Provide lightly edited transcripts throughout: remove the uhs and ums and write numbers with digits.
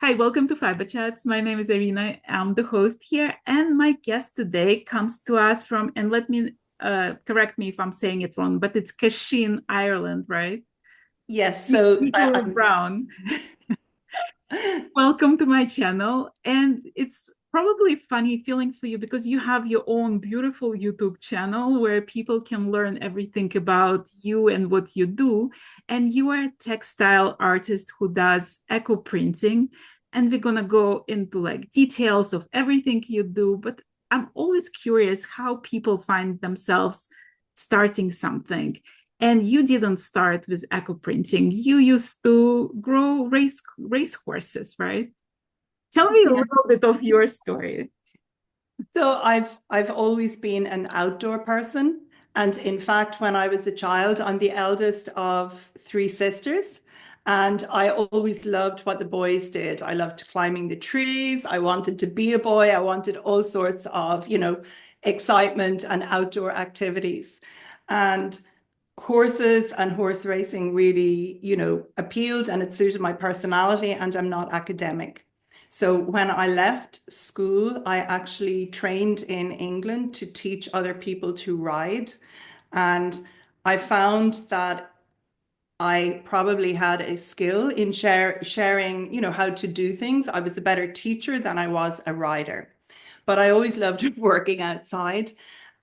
Hi, welcome to Fiberchats. My name is Irina. I'm the host here, and my guest today comes to us from, and let me correct me if I'm saying it wrong, but it's Cashin, Ireland, right? Yes, so Nicola Brown. Welcome to my channel. And it's probably a funny feeling for you because you have your own beautiful YouTube channel where people can learn everything about you and what you do. And you are a textile artist who does eco printing. And we're gonna go into like details of everything you do. But I'm always curious how people find themselves starting something. And you didn't start with eco printing. You used to grow race horses, right? Tell me a yeah. little bit of your story. So I've always been an outdoor person. And in fact, when I was a child, I'm the eldest of three sisters. And I always loved what the boys did. I loved climbing the trees. I wanted to be a boy. I wanted all sorts of, excitement and outdoor activities. And horses and horse racing really, appealed and it suited my personality, and I'm not academic. So when I left school, I actually trained in England to teach other people to ride. And I found that I probably had a skill in sharing, how to do things. I was a better teacher than I was a rider. But I always loved working outside.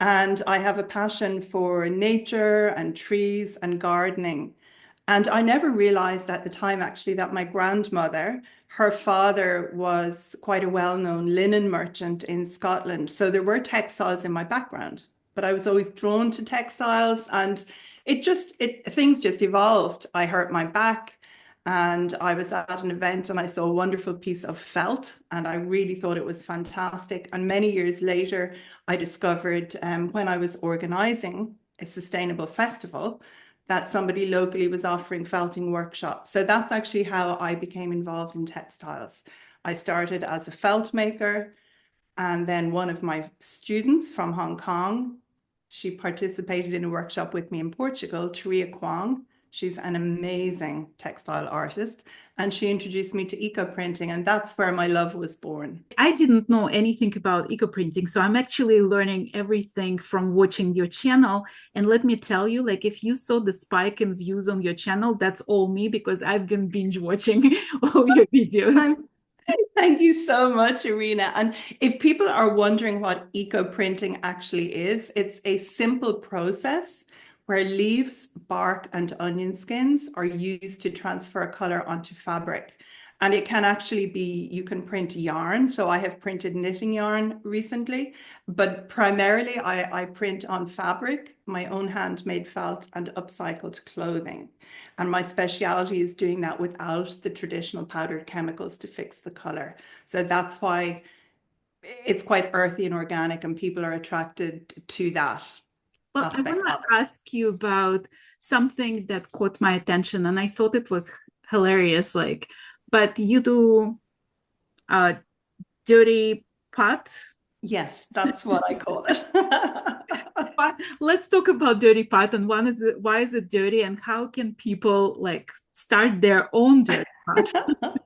And I have a passion for nature and trees and gardening. And I never realized at the time, actually, that my grandmother, her father was quite a well-known linen merchant in Scotland. So there were textiles in my background, but I was always drawn to textiles, and things just evolved. I hurt my back and I was at an event and I saw a wonderful piece of felt and I really thought it was fantastic. And many years later, I discovered when I was organizing a sustainable festival that somebody locally was offering felting workshops. So that's actually how I became involved in textiles. I started as a felt maker, and then one of my students from Hong Kong, she participated in a workshop with me in Portugal, Taria Kwong. She's an amazing textile artist, and she introduced me to eco printing, and that's where my love was born. I didn't know anything about eco printing, so I'm actually learning everything from watching your channel. And let me tell you, like, if you saw the spike in views on your channel, that's all me because I've been binge watching all your videos. Thank you so much, Irina. And if people are wondering what eco printing actually is, it's a simple process where leaves, bark, and onion skins are used to transfer color onto fabric. And it can actually be, you can print yarn. So I have printed knitting yarn recently, but primarily I print on fabric, my own handmade felt, and upcycled clothing. And my specialty is doing that without the traditional powdered chemicals to fix the color. So that's why it's quite earthy and organic, and people are attracted to that Well, I want aspect of to ask you about something that caught my attention, and I thought it was hilarious. Like, but you do a dirty pot. it. Yes, that's what I call it. Let's talk about dirty pot and one is it, why is it dirty and how can people like start their own dirty pot?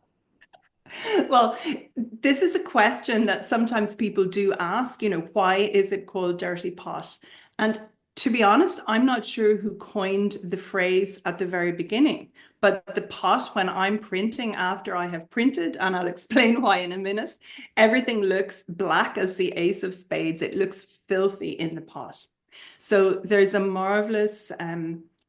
Well, this is a question that sometimes people do ask, why is it called dirty pot? And to be honest, I'm not sure who coined the phrase at the very beginning, but the pot, when I'm printing after I have printed, and I'll explain why in a minute, everything looks black as the ace of spades. It looks filthy in the pot. So there's a marvelous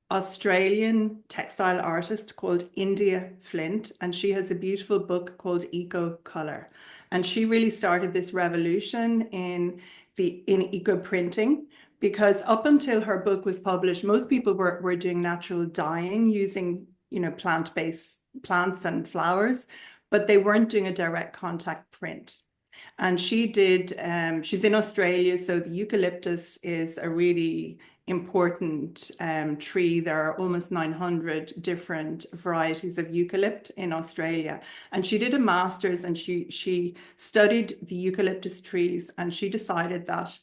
Australian textile artist called India Flint, and she has a beautiful book called Eco Color. And she really started this revolution in eco printing, because up until her book was published, most people were doing natural dyeing using, plant-based plants and flowers, but they weren't doing a direct contact print. And she did, she's in Australia, so the eucalyptus is a really important tree. There are almost 900 different varieties of eucalypt in Australia. And she did a master's and she studied the eucalyptus trees, and she decided that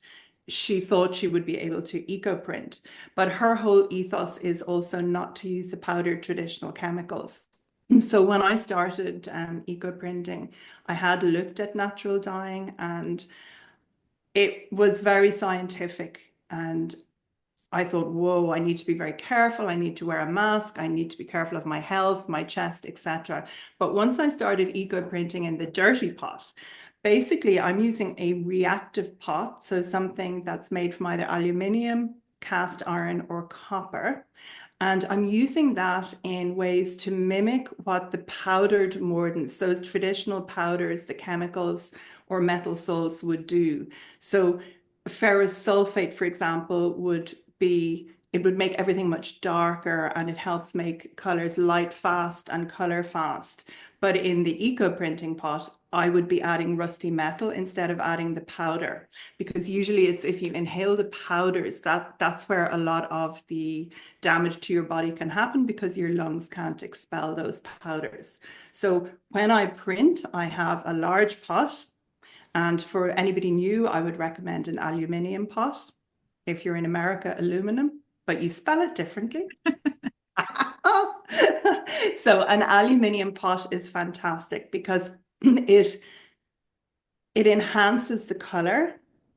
she thought she would be able to eco-print. But her whole ethos is also not to use the powdered traditional chemicals. So when I started eco printing, I had looked at natural dyeing and it was very scientific. And I thought, whoa, I need to be very careful. I need to wear a mask. I need to be careful of my health, my chest, etc. But once I started eco printing in the dirty pot, basically I'm using a reactive pot, so something that's made from either aluminium, cast iron, or copper. And I'm using that in ways to mimic what the powdered mordants, those traditional powders, the chemicals or metal salts would do. So ferrous sulfate, for example, it would make everything much darker and it helps make colors light fast and color fast. But in the eco printing pot, I would be adding rusty metal instead of adding the powder, because usually it's if you inhale the powders, that's where a lot of the damage to your body can happen because your lungs can't expel those powders. So when I print, I have a large pot. And for anybody new, I would recommend an aluminium pot. If you're in America, aluminum, but you spell it differently. So an aluminium pot is fantastic because it enhances the color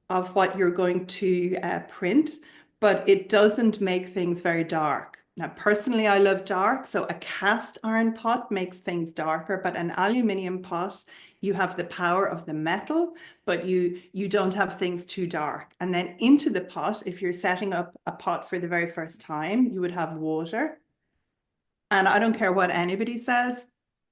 of what you're going to print, but it doesn't make things very dark. Now, personally, I love dark, so a cast iron pot makes things darker, but an aluminium pot, you have the power of the metal, but you don't have things too dark. And then into the pot, if you're setting up a pot for the very first time, you would have water. And I don't care what anybody says,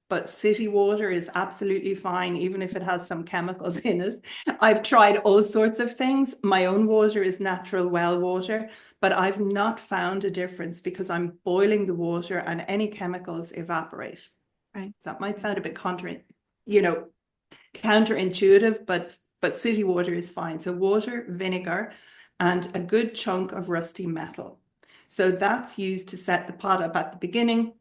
but city water is absolutely fine, even if it has some chemicals in it. I've tried all sorts of things. My own water is natural well water, but I've not found a difference because I'm boiling the water and any chemicals evaporate. Right. So that might sound a bit you know, counterintuitive, but city water is fine. So water, vinegar, and a good chunk of rusty metal. So that's used to set the pot up at the beginning.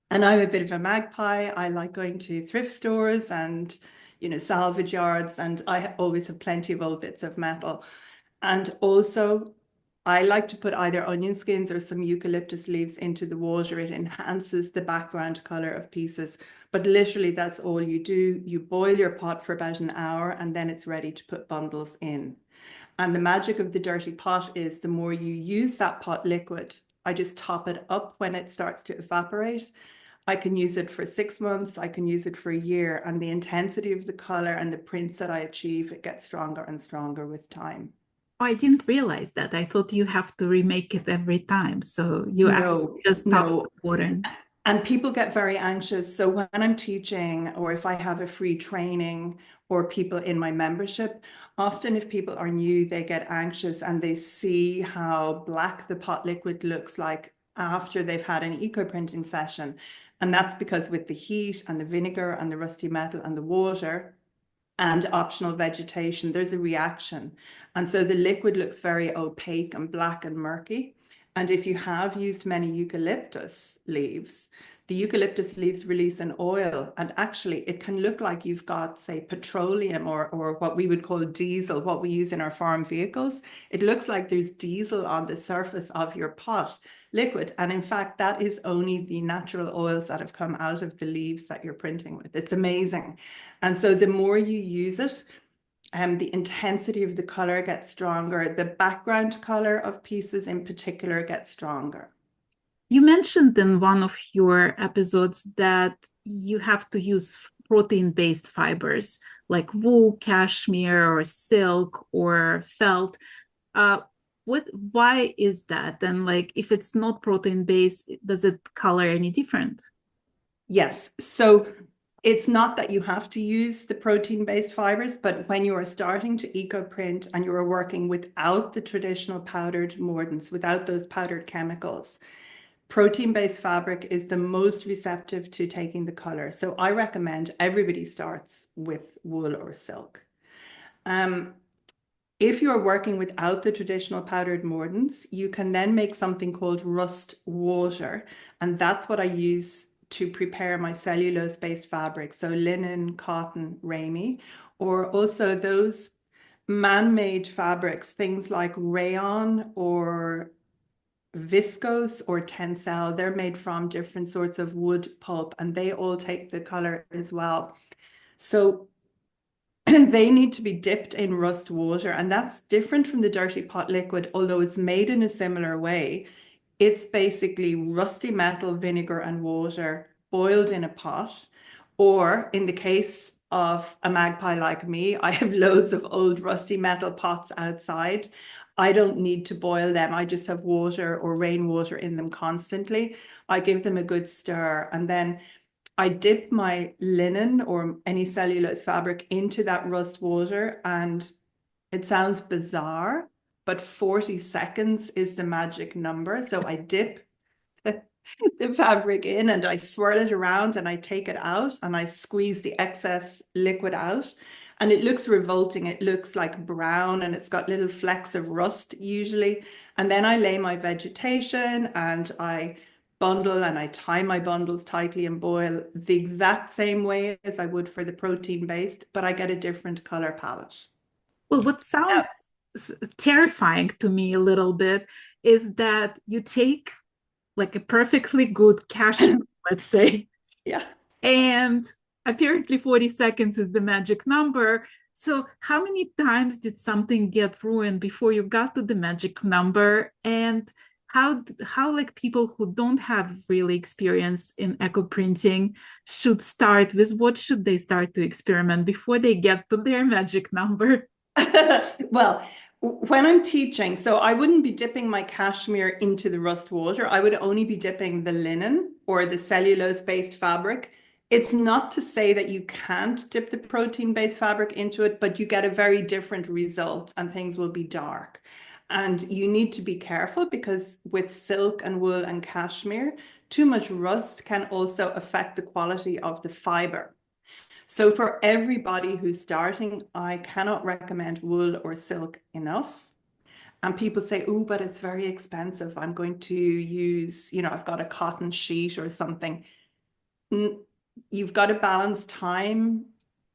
And I'm a bit of a magpie. I like going to thrift stores and, salvage yards, and I always have plenty of old bits of metal. And also, I like to put either onion skins or some eucalyptus leaves into the water. It enhances the background color of pieces. But literally, that's all you do. You boil your pot for about an hour, and then it's ready to put bundles in. And the magic of the dirty pot is the more you use that pot liquid, I just top it up when it starts to evaporate. I can use it for 6 months, I can use it for a year, and the intensity of the color and the prints that I achieve, it gets stronger and stronger with time. Oh, I didn't realize that. I thought you have to remake it every time. So you actually No, just top no. with water. And people get very anxious. So when I'm teaching, or if I have a free training, or people in my membership, often if people are new, they get anxious and they see how black the pot liquid looks like after they've had an eco printing session. And that's because with the heat and the vinegar and the rusty metal and the water, and optional vegetation, there's a reaction. And so the liquid looks very opaque and black and murky. And if you have used many eucalyptus leaves, the eucalyptus leaves release an oil. And actually, it can look like you've got, say, petroleum or what we would call diesel, what we use in our farm vehicles. It looks like there's diesel on the surface of your pot liquid. And in fact, that is only the natural oils that have come out of the leaves that you're printing with. It's amazing. And so the more you use it, the intensity of the color gets stronger. The background color of pieces in particular gets stronger. You mentioned in one of your episodes that you have to use protein-based fibers like wool, cashmere, or silk or felt. Uh, why is that? And like, if it's not protein-based, does it color any different? Yes. So it's not that you have to use the protein-based fibers, but when you are starting to eco-print and you are working without the traditional powdered mordants, without those powdered chemicals, protein-based fabric is the most receptive to taking the color. So I recommend everybody starts with wool or silk. If you're working without the traditional powdered mordants, you can then make something called rust water. And that's what I use to prepare my cellulose-based fabric. So linen, cotton, ramie, or also those man-made fabrics, things like rayon or viscose or tensile. They're made from different sorts of wood pulp, and they all take the color as well. So they need to be dipped in rust water, and that's different from the dirty pot liquid, although it's made in a similar way. It's basically rusty metal, vinegar, and water boiled in a pot. Or in the case of a magpie like me, I have loads of old rusty metal pots outside. I don't need to boil them. I just have water or rainwater in them constantly. I give them a good stir, and then I dip my linen or any cellulose fabric into that rust water, and it sounds bizarre, but 40 seconds is the magic number. So I dip the fabric in and I swirl it around and I take it out and I squeeze the excess liquid out. And it looks revolting. It looks like brown and it's got little flecks of rust usually. And then I lay my vegetation and I bundle and I tie my bundles tightly and boil the exact same way as I would for the protein based, but I get a different color palette. Well, what sounds terrifying to me a little bit is that you take like a perfectly good cashmere, let's say, Yeah. and apparently 40 seconds is the magic number. So how many times did something get ruined before you got to the magic number? And how like people who don't have really experience in eco printing should start with, what should they start to experiment before they get to their magic number? Well, when I'm teaching, so I wouldn't be dipping my cashmere into the rust water. I would only be dipping the linen or the cellulose-based fabric. It's not to say that you can't dip the protein-based fabric into it, but you get a very different result and things will be dark. And you need to be careful because with silk and wool and cashmere, too much rust can also affect the quality of the fiber. So for everybody who's starting, I cannot recommend wool or silk enough. And people say, oh, but it's very expensive. I'm going to use, I've got a cotton sheet or something. You've got to balance time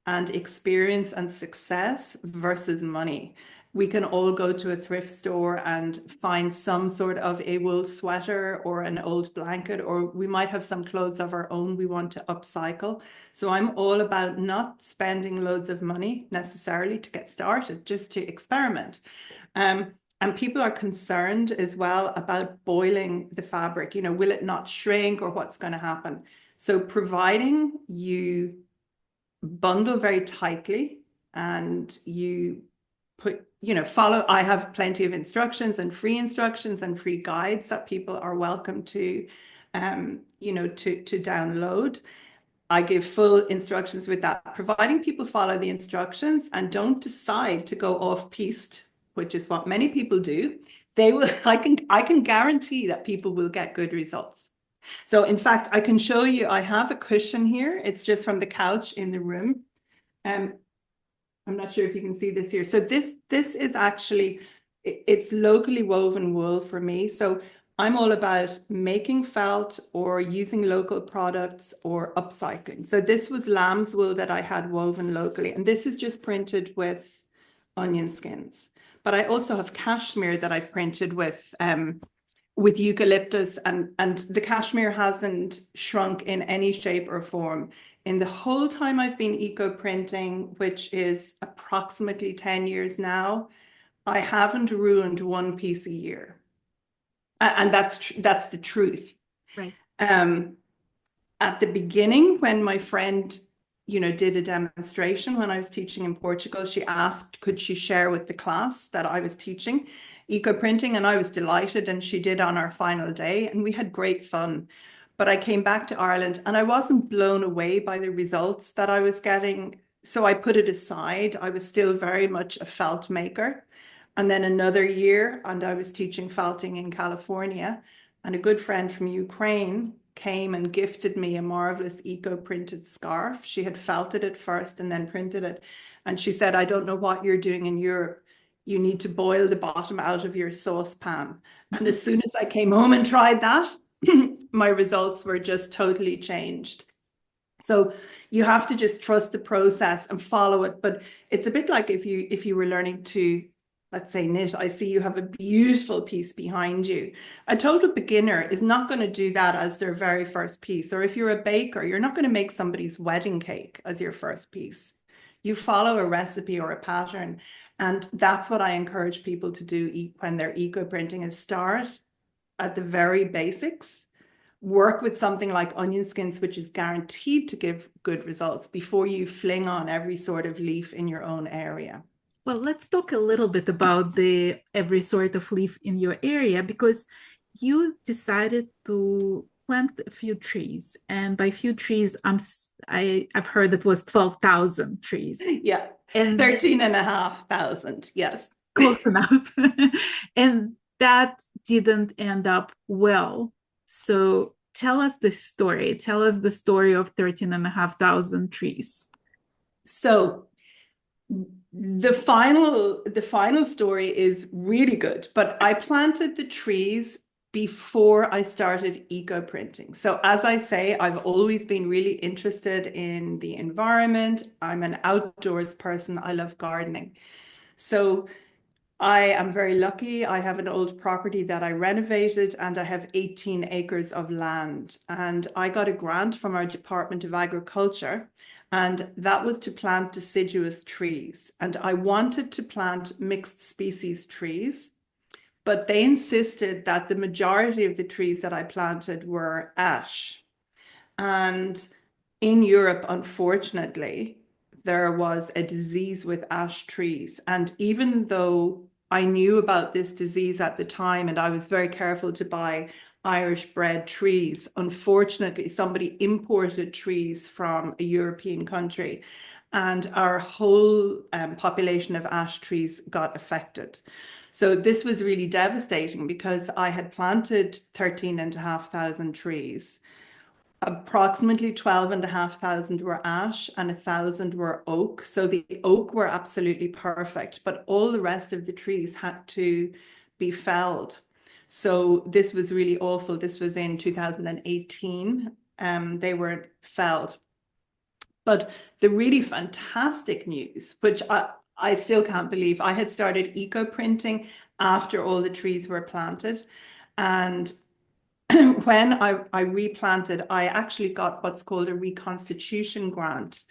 and experience and success versus money. We can all go to a thrift store and find some sort of a wool sweater or an old blanket, or we might have some clothes of our own we want to upcycle. So I'm all about not spending loads of money necessarily to get started, just to experiment. And people are concerned as well about boiling the fabric. Will it not shrink or what's going to happen? So providing you bundle very tightly and you follow, I have plenty of instructions and free guides that people are welcome to, to download. I give full instructions with that, providing people follow the instructions and don't decide to go off piste, which is what many people do. They will, I can guarantee that people will get good results. So in fact, I can show you, I have a cushion here. It's just from the couch in the room. I'm not sure if you can see this here. So this is actually, it's locally woven wool for me. So I'm all about making felt or using local products or upcycling. So this was lamb's wool that I had woven locally. And this is just printed with onion skins. But I also have cashmere that I've printed with eucalyptus, and the cashmere hasn't shrunk in any shape or form. In the whole time I've been eco printing, which is approximately 10 years now, I haven't ruined one piece a year. And that's the truth. Right. At the beginning, when my friend, did a demonstration when I was teaching in Portugal, she asked, could she share with the class that I was teaching eco printing? And I was delighted, and she did on our final day, and we had great fun. But I came back to Ireland and I wasn't blown away by the results that I was getting. So I put it aside. I was still very much a felt maker. And then another year, and I was teaching felting in California, and a good friend from Ukraine came and gifted me a marvelous eco-printed scarf. She had felted it first and then printed it. And she said, I don't know what you're doing in Europe. You need to boil the bottom out of your saucepan. And as soon as I came home and tried that, my results were just totally changed. So you have to just trust the process and follow it. But it's a bit like if you were learning to let's say knit, I see you have a beautiful piece behind you. A total beginner is not going to do that as their very first piece. Or if you're a baker, you're not going to make somebody's wedding cake as your first piece. You follow a recipe or a pattern. And that's what I encourage people to do when they're eco printing, is start at the very basics. Work with something like onion skins, which is guaranteed to give good results, before you fling on every sort of leaf in your own area. Well, let's talk a little bit about the every sort of leaf in your area, because you decided to plant a few trees, and by few trees, I've heard it was 12,000 trees, Yeah, and 13,500. Yes. close enough, and that didn't end up well. So tell us the story. Tell us the story of 13,500 trees. So the final story is really good, but I planted the trees before I started eco printing. So as I say, I've always been really interested in the environment. I'm an outdoors person. I love gardening. So I am very lucky. I have an old property that I renovated, and I have 18 acres of land. And I got a grant from our Department of Agriculture, and that was to plant deciduous trees. And I wanted to plant mixed species trees, but they insisted that the majority of the trees that I planted were ash. And in Europe, unfortunately, there was a disease with ash trees. And even though I knew about this disease at the time, and I was very careful to buy Irish bred trees, unfortunately, somebody imported trees from a European country, and our whole population of ash trees got affected. So this was really devastating, because I had planted 13,500 trees. Approximately 12,500 were ash and 1,000 were oak. So the oak were absolutely perfect, but all the rest of the trees had to be felled. So this was really awful. This was in 2018. They were felled. But the really fantastic news, which I still can't believe, I had started eco printing after all the trees were planted. And when I replanted, I actually got what's called a reconstitution grant.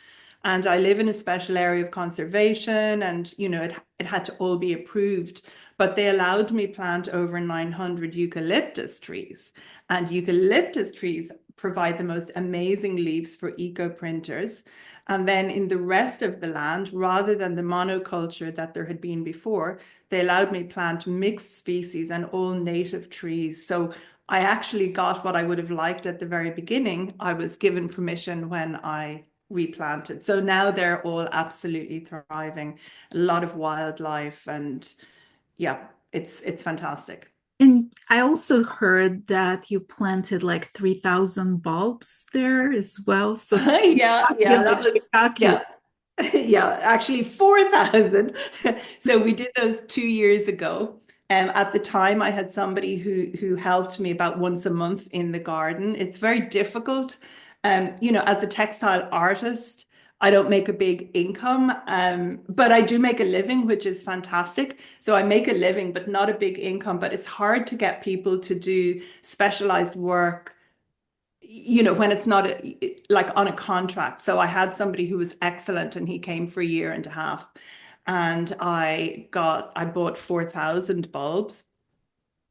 And I live in a special area of conservation, and it had to all be approved. But they allowed me plant over 900 eucalyptus trees. And eucalyptus trees provide the most amazing leaves for eco printers. And then in the rest of the land, rather than the monoculture that there had been before, they allowed me plant mixed species and all native trees. So I actually got what I would have liked at the very beginning. I was given permission when I replanted. So now they're all absolutely thriving. A lot of wildlife, and yeah, it's fantastic. And I also heard that you planted like 3,000 bulbs there as well. So Yeah, yeah, that was, spectacular. yeah. Yeah, actually 4,000. So we did those 2 years ago. At the time, I had somebody who helped me about once a month in the garden. It's very difficult. As a textile artist, I don't make a big income, but I do make a living, which is fantastic. So I make a living, but not a big income. But it's hard to get people to do specialized work, when it's not like on a contract. So I had somebody who was excellent, and he came for a year and a half, and I bought 4,000 bulbs.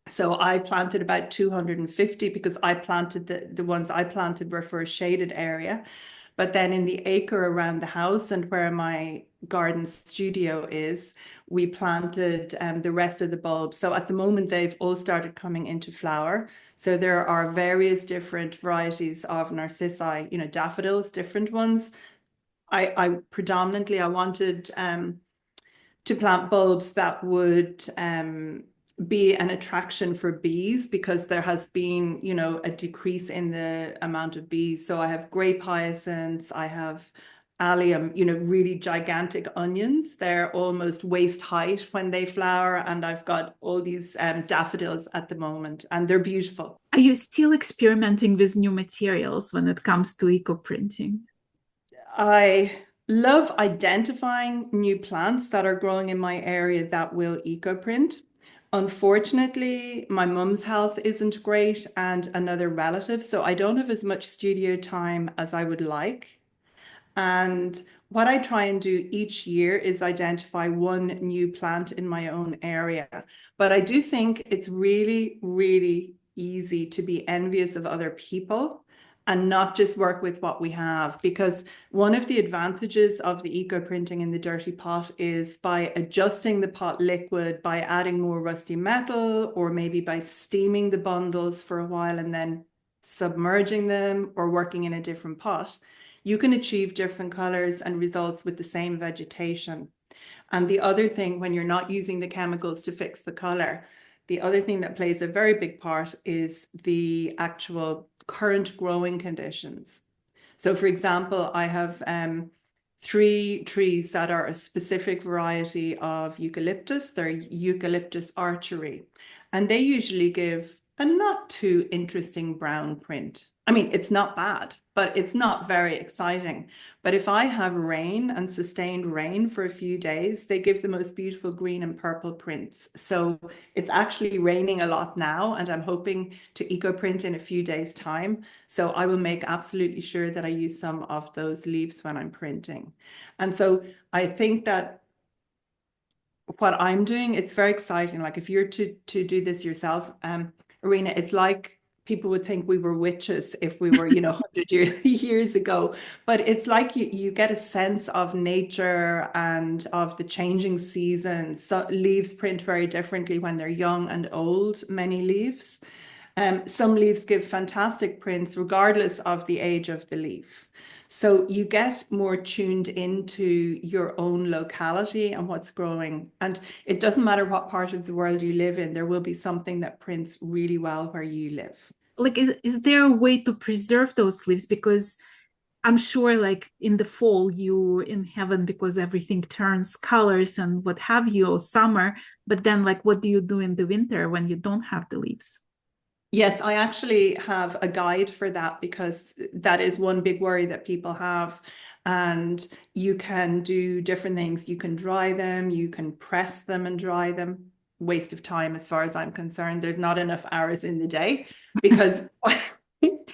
So I planted about 250, because I planted the ones I planted were for a shaded area. But then in the acre around the house and where my garden studio is, we planted the rest of the bulbs. So at the moment, they've all started coming into flower. So there are various different varieties of narcissi, daffodils, different ones. I predominantly, I wanted to plant bulbs that would be an attraction for bees, because there has been, a decrease in the amount of bees. So I have grape hyacinths, I have allium, really gigantic onions. They're almost waist height when they flower. And I've got all these daffodils at the moment, and they're beautiful. Are you still experimenting with new materials when it comes to eco printing? I love identifying new plants that are growing in my area that will eco-print. Unfortunately, my mum's health isn't great and another relative, so I don't have as much studio time as I would like. And what I try and do each year is identify one new plant in my own area. But I do think it's really, really easy to be envious of other people and not just work with what we have. Because one of the advantages of the eco printing in the dirty pot is by adjusting the pot liquid, by adding more rusty metal, or maybe by steaming the bundles for a while and then submerging them or working in a different pot, you can achieve different colors and results with the same vegetation. And the other thing, when you're not using the chemicals to fix the color, the other thing that plays a very big part is the actual current growing conditions. So, for example, I have three trees that are a specific variety of eucalyptus. They're eucalyptus archery, and they usually give a not too interesting brown print. I mean, it's not bad, but it's not very exciting. But if I have rain and sustained rain for a few days, they give the most beautiful green and purple prints. So it's actually raining a lot now, and I'm hoping to eco print in a few days' time. So I will make absolutely sure that I use some of those leaves when I'm printing. And so I think that what I'm doing, it's very exciting. Like if you're to do this yourself, Arena, it's like people would think we were witches if we were, 100 years ago. But it's like you get a sense of nature and of the changing seasons. So leaves print very differently when they're young and old, many leaves. Some leaves give fantastic prints regardless of the age of the leaf. So you get more tuned into your own locality and what's growing. And it doesn't matter what part of the world you live in, there will be something that prints really well where you live. Like, is there a way to preserve those leaves? Because I'm sure, like in the fall, you're in heaven because everything turns colors and what have you, or summer. But then, like, what do you do in the winter when you don't have the leaves? Yes, I actually have a guide for that because that is one big worry that people have. And you can do different things. You can dry them, you can press them and dry them. Waste of time as far as I'm concerned. There's not enough hours in the day because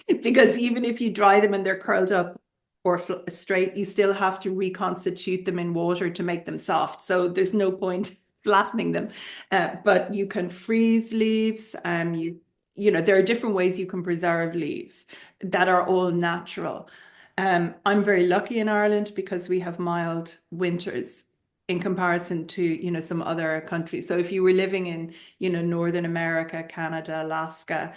because even if you dry them and they're curled up or straight, you still have to reconstitute them in water to make them soft. So there's no point flattening them. But you can freeze leaves. There are different ways you can preserve leaves that are all natural. I'm very lucky in Ireland because we have mild winters in comparison to, some other countries. So if you were living in, Northern America, Canada, Alaska,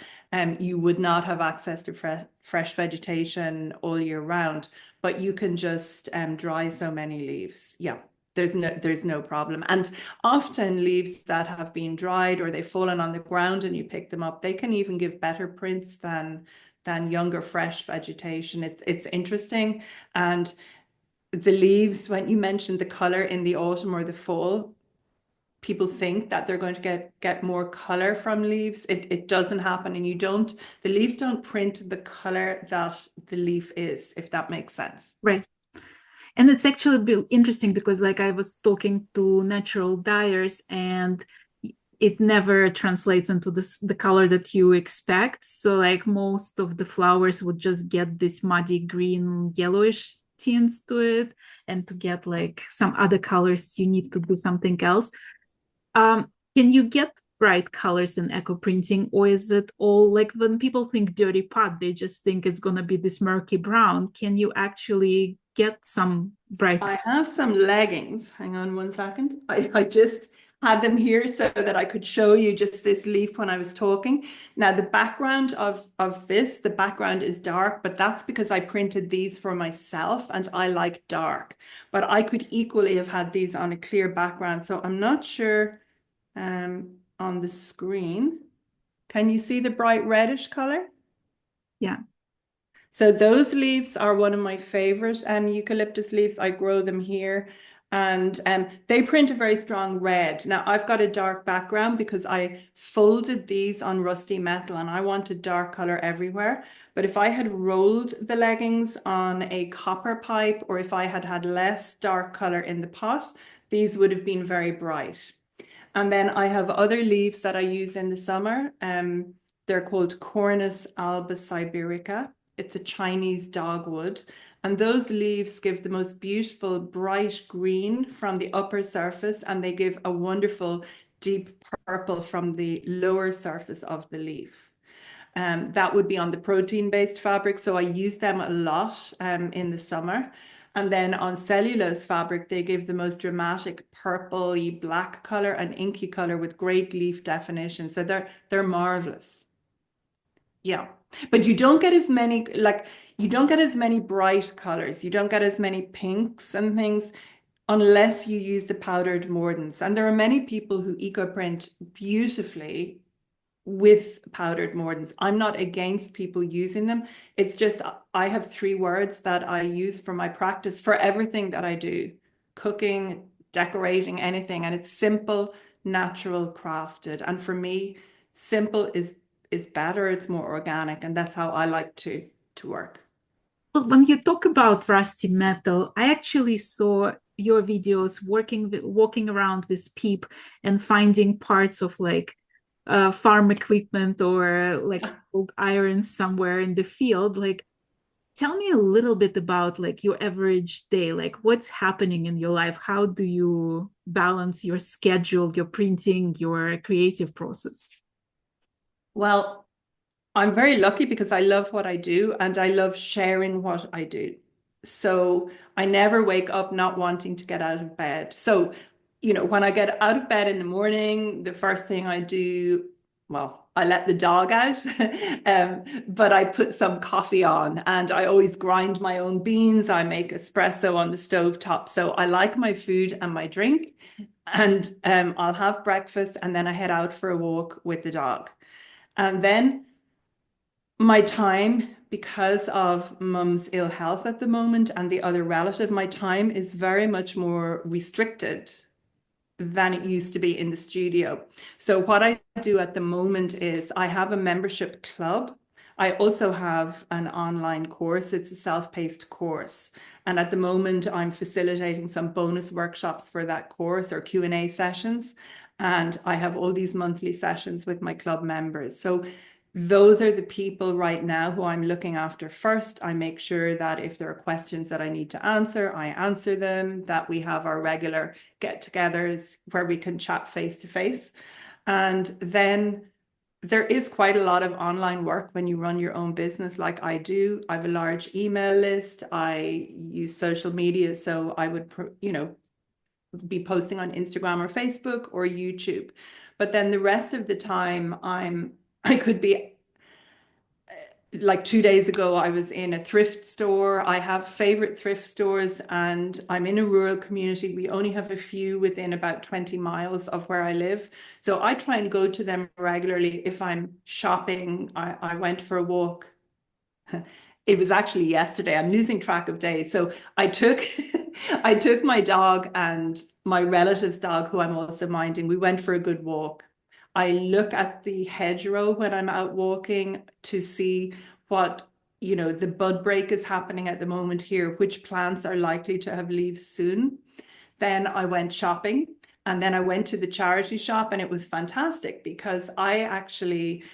you would not have access to fresh vegetation all year round, but you can just dry so many leaves. Yeah. There's no problem. And often leaves that have been dried or they've fallen on the ground and you pick them up, they can even give better prints than younger fresh vegetation. It's interesting. And the leaves, when you mentioned the color in the autumn or the fall, people think that they're going to get more color from leaves. It doesn't happen, and the leaves don't print the color that the leaf is, if that makes sense. Right. And it's actually interesting because, like, I was talking to natural dyers, and it never translates into the color that you expect. So, like, most of the flowers would just get this muddy green, yellowish tints to it, and to get like some other colors, you need to do something else. Can you get bright colors in eco printing, or is it all like when people think dirty pot, they just think it's gonna be this murky brown? Can you actually get some bright? I have some leggings. Hang on one second. I just had them here so that I could show you just this leaf when I was talking. Now, the background of this, the background is dark, but that's because I printed these for myself and I like dark. But I could equally have had these on a clear background. So I'm not sure on the screen. Can you see the bright reddish color? Yeah. So those leaves are one of my favorite eucalyptus leaves. I grow them here. And they print a very strong red. Now, I've got a dark background because I folded these on rusty metal and I wanted dark color everywhere. But if I had rolled the leggings on a copper pipe, or if I had had less dark color in the pot, these would have been very bright. And then I have other leaves that I use in the summer. They're called Cornus alba siberica. It's a Chinese dogwood. And those leaves give the most beautiful bright green from the upper surface, and they give a wonderful deep purple from the lower surface of the leaf. That would be on the protein-based fabric. So I use them a lot in the summer. And then on cellulose fabric, they give the most dramatic purpley black color and inky color with great leaf definition. So they're marvelous. Yeah. But you don't get as many, like, you don't get as many bright colors. You don't get as many pinks and things unless you use the powdered mordants. And there are many people who eco print beautifully with powdered mordants. I'm not against people using them. It's just I have three words that I use for my practice for everything that I do, cooking, decorating, anything. And it's simple, natural, crafted. And for me, simple is better, it's more organic, and that's how I like to work. Well, when you talk about rusty metal, I actually saw your videos walking around with Peep and finding parts of like farm equipment or like old iron somewhere in the field. Like, tell me a little bit about like your average day. Like, what's happening in your life? How do you balance your schedule, your printing, your creative process? Well, I'm very lucky because I love what I do and I love sharing what I do. So I never wake up not wanting to get out of bed. So, when I get out of bed in the morning, the first thing I do, well, I let the dog out, but I put some coffee on and I always grind my own beans. I make espresso on the stove top. So I like my food and my drink, and I'll have breakfast and then I head out for a walk with the dog. And then my time, because of mum's ill health at the moment and the other relative, my time is very much more restricted than it used to be in the studio. So what I do at the moment is I have a membership club. I also have an online course. It's a self-paced course. And at the moment, I'm facilitating some bonus workshops for that course or Q&A sessions. And I have all these monthly sessions with my club members. So those are the people right now who I'm looking after first. I make sure that if there are questions that I need to answer, I answer them, that we have our regular get-togethers where we can chat face to face. And then there is quite a lot of online work when you run your own business like I do. I have a large email list. I use social media. So I would, be posting on Instagram or Facebook or YouTube. But then the rest of the time I could be, like 2 days ago, I was in a thrift store. I have favorite thrift stores and I'm in a rural community. We only have a few within about 20 miles of where I live. So I try and go to them regularly. If I'm shopping, I went for a walk. It was actually yesterday. I'm losing track of days. So I took I took my dog and my relative's dog, who I'm also minding. We went for a good walk. I look at the hedgerow when I'm out walking to see what, the bud break is happening at the moment here, which plants are likely to have leaves soon. Then I went shopping and then I went to the charity shop and it was fantastic because I actually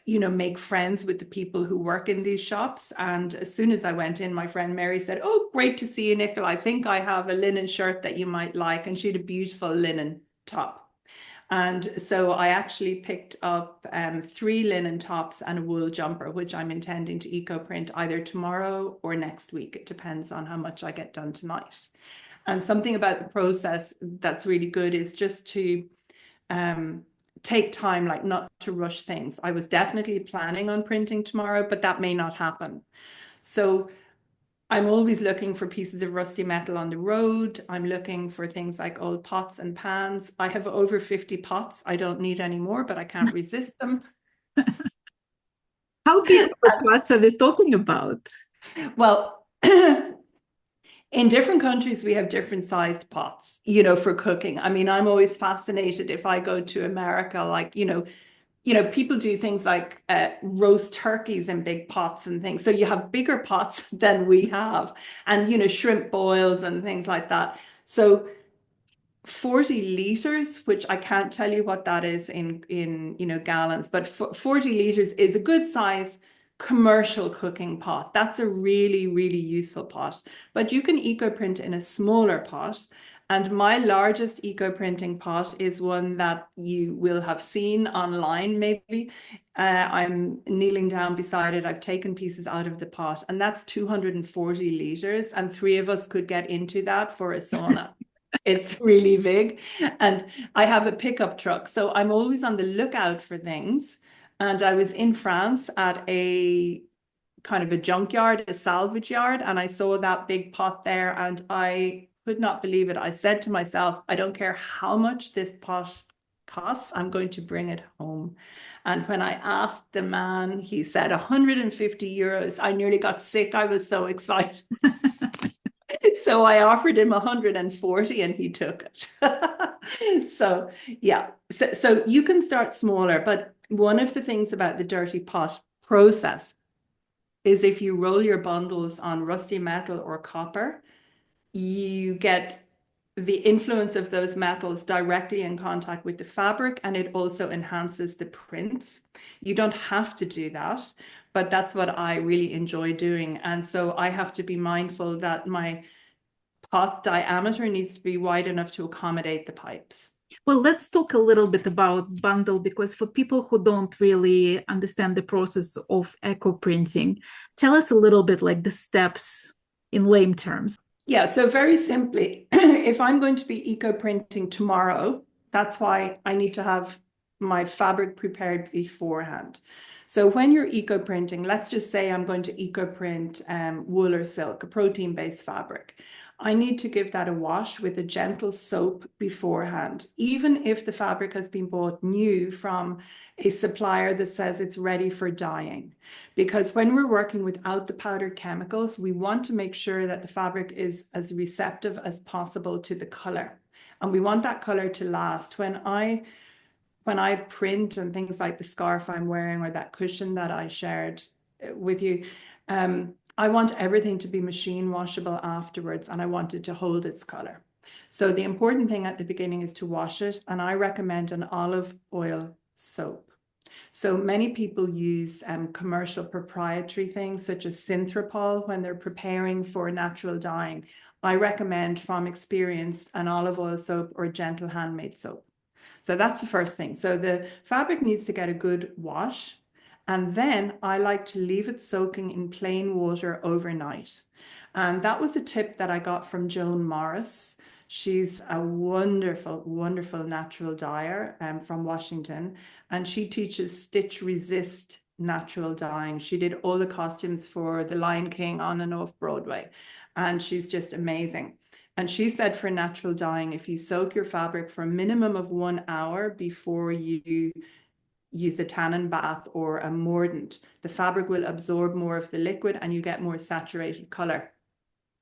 make friends with the people who work in these shops. And as soon as I went in, my friend Mary said, "Oh, great to see you, Nicola. I think I have a linen shirt that you might like." And she had a beautiful linen top. And so I actually picked up 3 linen tops and a wool jumper, which I'm intending to eco print either tomorrow or next week. It depends on how much I get done tonight. And something about the process that's really good is just to take time, like not to rush things. I was definitely planning on printing tomorrow, but that may not happen. So I'm always looking for pieces of rusty metal on the road. I'm looking for things like old pots and pans. I have over 50 pots. I don't need any more, but I can't resist them. How big of pots are we talking about? Well, In different countries, we have different sized pots, you know, for cooking. I mean, I'm always fascinated if I go to America, like, people do things like roast turkeys in big pots and things. So you have bigger pots than we have, and, shrimp boils and things like that. So 40 liters, which I can't tell you what that is in gallons, but 40 liters is a good size commercial cooking pot. That's a really, really useful pot. But you can eco print in a smaller pot. And my largest eco printing pot is one that you will have seen online, maybe. I'm kneeling down beside it. I've taken pieces out of the pot, and that's 240 liters. And three of us could get into that for a sauna. It's really big. And I have a pickup truck. So I'm always on the lookout for things. And I was in France at a kind of a junkyard, a salvage yard, and I saw that big pot there and I could not believe it. I said to myself, I don't care how much this pot costs, I'm going to bring it home. And when I asked the man, he said 150 euros. I nearly got sick. I was so excited. So I offered him 140 and he took it. So yeah, so you can start smaller, but one of the things about the dirty pot process is if you roll your bundles on rusty metal or copper, you get the influence of those metals directly in contact with the fabric, and it also enhances the prints. You don't have to do that, but that's what I really enjoy doing. And so I have to be mindful that my pot diameter needs to be wide enough to accommodate the pipes. Well, let's talk a little bit about bundle because for people who don't really understand the process of eco printing, tell us a little bit like the steps in lame terms. Yeah, so very simply, if I'm going to be eco printing tomorrow, that's why I need to have my fabric prepared beforehand. So when you're eco printing, let's just say I'm going to eco print wool or silk, a protein-based fabric. I need to give that a wash with a gentle soap beforehand, even if the fabric has been bought new from a supplier that says it's ready for dyeing. Because when we're working without the powdered chemicals, we want to make sure that the fabric is as receptive as possible to the color. And we want that color to last. When I print and things like the scarf I'm wearing or that cushion that I shared with you, I want everything to be machine washable afterwards, and I want it to hold its color. So the important thing at the beginning is to wash it, and I recommend an olive oil soap. So many people use commercial proprietary things such as Synthropol when they're preparing for natural dyeing. I recommend from experience an olive oil soap or gentle handmade soap. So that's the first thing. So the fabric needs to get a good wash. And then I like to leave it soaking in plain water overnight. And that was a tip that I got from Joan Morris. She's a wonderful, wonderful natural dyer from Washington. And she teaches stitch resist natural dyeing. She did all the costumes for The Lion King on and off Broadway. And she's just amazing. And she said for natural dyeing, if you soak your fabric for a minimum of 1 hour before you use a tannin bath or a mordant, the fabric will absorb more of the liquid and you get more saturated color.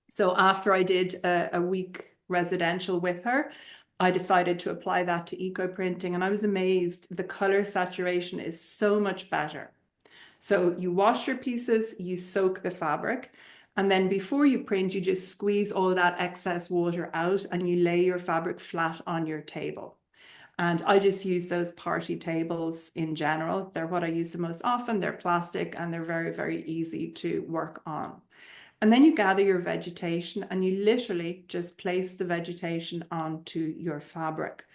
So after I did a week residential with her, I decided to apply that to eco printing, and I was amazed. The color saturation is so much better. So you wash your pieces, you soak the fabric, and then before you print, you just squeeze all that excess water out and you lay your fabric flat on your table. And I just use those party tables in general. They're what I use the most often. They're plastic and they're very, very easy to work on. And then you gather your vegetation and you literally just place the vegetation onto your fabric.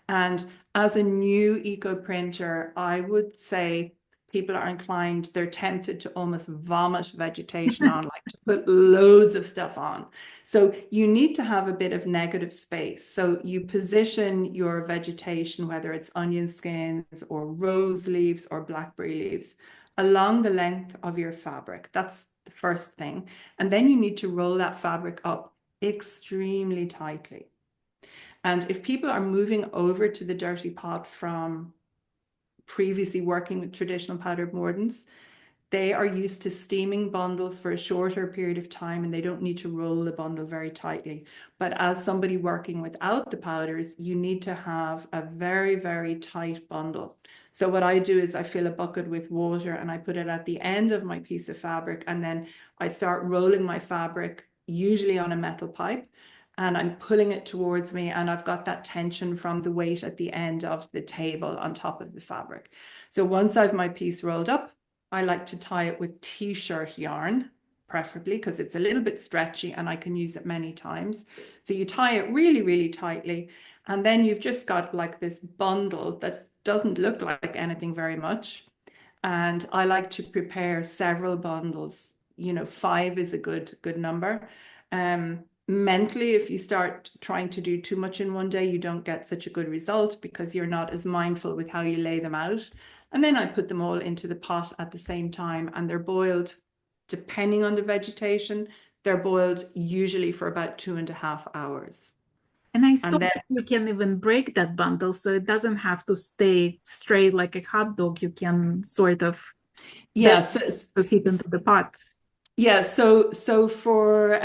And as a new eco printer, I would say people are inclined, they're tempted to almost vomit vegetation on, like to put loads of stuff on. So you need to have a bit of negative space. So you position your vegetation, whether it's onion skins or rose leaves or blackberry leaves, along the length of your fabric. That's the first thing. And then you need to roll that fabric up extremely tightly. And if people are moving over to the dirty pot from previously working with traditional powdered mordants, they are used to steaming bundles for a shorter period of time and they don't need to roll the bundle very tightly. But as somebody working without the powders, you need to have a very, very tight bundle. So what I do is I fill a bucket with water and I put it at the end of my piece of fabric, and then I start rolling my fabric, usually on a metal pipe, and I'm pulling it towards me, and I've got that tension from the weight at the end of the table on top of the fabric. So once I've my piece rolled up, I like to tie it with t-shirt yarn, preferably, because it's a little bit stretchy and I can use it many times. So you tie it really, really tightly, and then you've just got like this bundle that doesn't look like anything very much. And I like to prepare several bundles. You know, 5 is a good number. Mentally, if you start trying to do too much in one day, you don't get such a good result because you're not as mindful with how you lay them out. And then I put them all into the pot at the same time, and they're boiled, depending on the vegetation, they're boiled usually for about 2.5 hours. And I saw And then, that you can even break that bundle, so it doesn't have to stay straight like a hot dog. You can sort of bend yeah, so, to fit into the pot. yeah, so for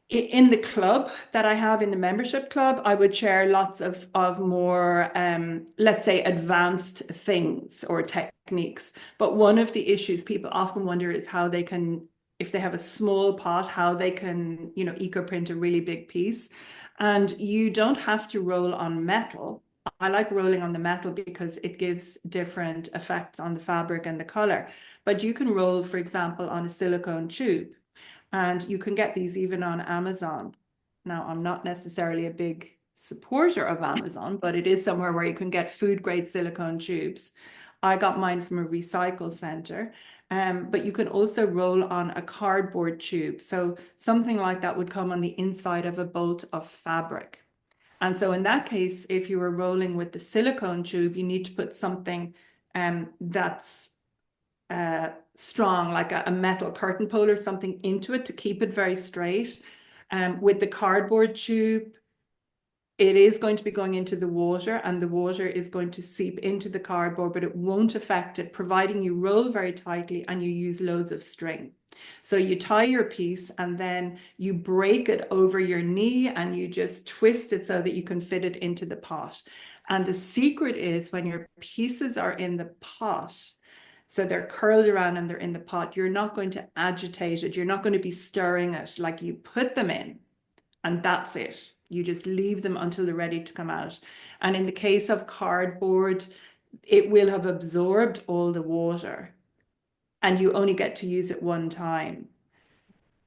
in the club that I have, in the membership club, I would share lots of more, let's say, advanced things or techniques. But one of the issues people often wonder is how they can, if they have a small pot, how they can, eco print a really big piece. And you don't have to roll on metal. I like rolling on the metal because it gives different effects on the fabric and the color. But you can roll, for example, on a silicone tube. And you can get these even on Amazon. Now, I'm not necessarily a big supporter of Amazon, but it is somewhere where you can get food grade silicone tubes. I got mine from a recycle center. But you can also roll on a cardboard tube. So something like that would come on the inside of a bolt of fabric. And so in that case, if you were rolling with the silicone tube, you need to put something that's strong, like a metal curtain pole or something into it to keep it very straight. With the cardboard tube, it is going to be going into the water, and the water is going to seep into the cardboard, but it won't affect it, providing you roll very tightly and you use loads of string. So you tie your piece and then you break it over your knee and you just twist it so that you can fit it into the pot. And the secret is, when your pieces are in the pot, so they're curled around and they're in the pot, you're not going to agitate it. You're not going to be stirring it. Like, you put them in and that's it. You just leave them until they're ready to come out. And in the case of cardboard, it will have absorbed all the water and you only get to use it one time.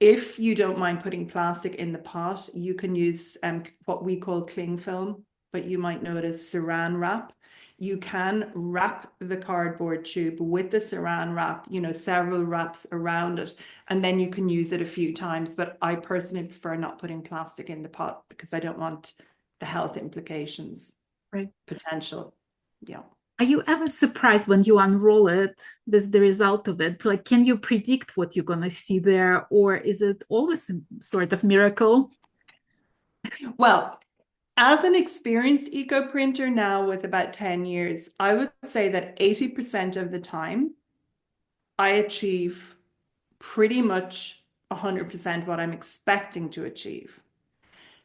If you don't mind putting plastic in the pot, you can use what we call cling film, but you might know it as saran wrap. You can wrap the cardboard tube with the saran wrap, several wraps around it, and then you can use it a few times. But I personally prefer not putting plastic in the pot because I don't want the health implications, Right. potential. Yeah. Are you ever surprised when you unroll it, this the result of it? Like, can you predict what you're gonna see there, or is it always a sort of miracle? Well, as an experienced eco printer now with about 10 years, I would say that 80% of the time I achieve pretty much 100% what I'm expecting to achieve.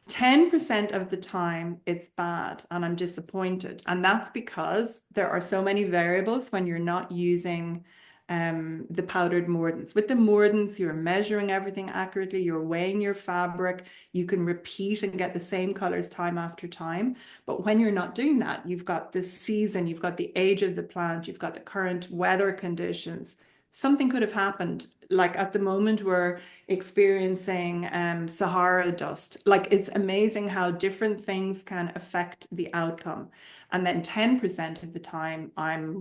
10% of the time it's bad and I'm disappointed. And that's because there are so many variables when you're not using the powdered mordants. With the mordants, you're measuring everything accurately, you're weighing your fabric, you can repeat and get the same colors time after time. But when you're not doing that, you've got the season, you've got the age of the plant, you've got the current weather conditions. Something could have happened. Like at the moment, we're experiencing Sahara dust. Like, it's amazing how different things can affect the outcome. And then 10% of the time, I'm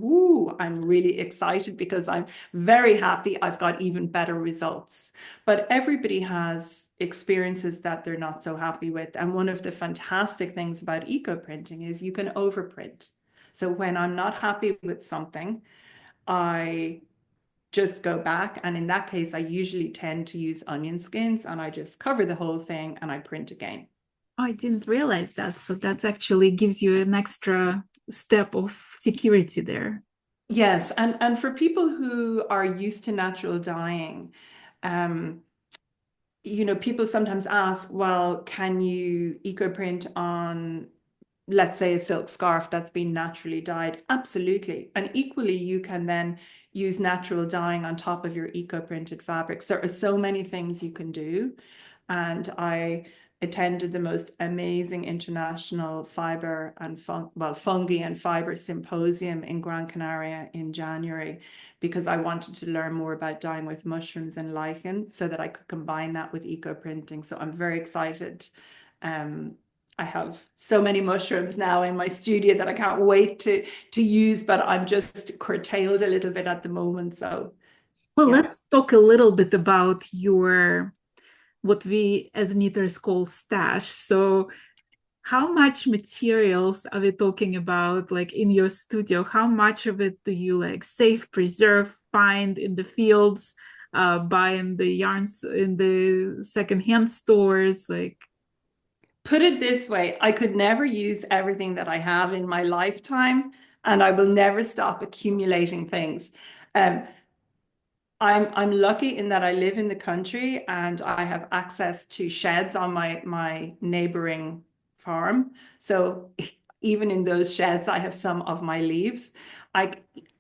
really excited because I'm very happy I've got even better results. But everybody has experiences that they're not so happy with. And one of the fantastic things about eco printing is you can overprint. So when I'm not happy with something, I just go back. And in that case, I usually tend to use onion skins and I just cover the whole thing and I print again. Oh, I didn't realize that. So that actually gives you an extra step of security there. Yes, and for people who are used to natural dyeing, um, people sometimes ask, well, can you eco print on, let's say, a silk scarf that's been naturally dyed? Absolutely. And equally, you can then use natural dyeing on top of your eco printed fabrics. There are so many things you can do. And I attended the most amazing international fiber and fungi and fiber symposium in Gran Canaria in January because I wanted to learn more about dyeing with mushrooms and lichen so that I could combine that with eco printing. So I'm very excited. Um, I have so many mushrooms now in my studio that I can't wait to use, but I'm just curtailed a little bit at the moment. So Well, yeah. let's talk a little bit about your what we as knitters call stash. So how much materials are we talking about like in your studio? How much of it do you like save, preserve, find in the fields, buy in the yarns in the secondhand stores? Like, Put it this way, I could never use everything that I have in my lifetime, and I will never stop accumulating things. Um, I'm lucky in that I live in the country and I have access to sheds on my neighboring farm. So even in those sheds, I have some of my leaves. I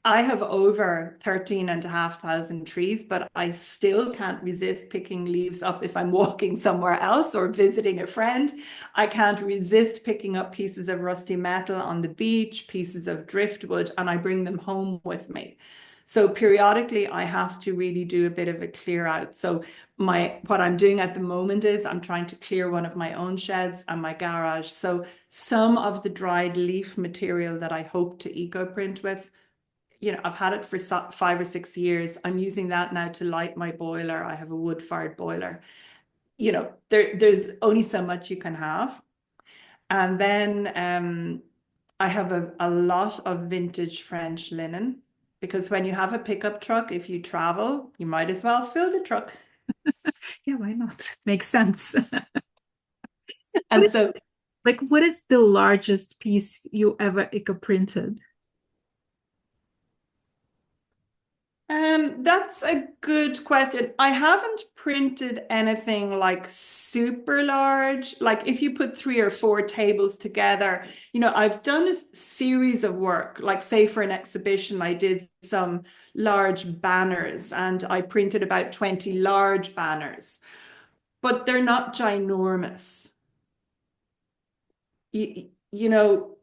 I have over 13,500 trees, but I still can't resist picking leaves up if I'm walking somewhere else or visiting a friend. I can't resist picking up pieces of rusty metal on the beach, pieces of driftwood, and I bring them home with me. So periodically I have to really do a bit of a clear out. So what I'm doing at the moment is I'm trying to clear one of my own sheds and my garage. So some of the dried leaf material that I hope to eco print with, I've had it for 5 or 6 years. I'm using that now to light my boiler. I have a wood-fired boiler. There's only so much you can have. And then I have a lot of vintage French linen because when you have a pickup truck, if you travel, you might as well fill the truck. yeah, why not? Makes sense. What And is so like what is the largest piece you ever eco printed? that's a good question. I haven't printed anything like super large. Like if you put 3 or 4 tables together, I've done a series of work. Like say for an exhibition, I did some large banners and I printed about 20 large banners, but they're not ginormous. You know,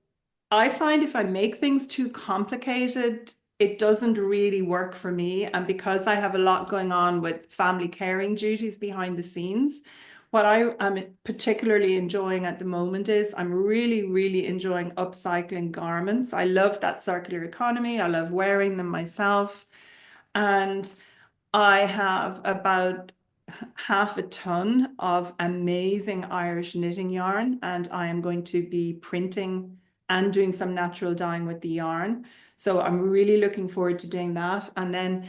I find if I make things too complicated, it doesn't really work for me. And because I have a lot going on with family caring duties behind the scenes, what I am particularly enjoying at the moment is I'm really, really enjoying upcycling garments. I love that circular economy. I love wearing them myself. And I have about half a ton of amazing Irish knitting yarn, and I am going to be printing and doing some natural dyeing with the yarn. So I'm really looking forward to doing that. And then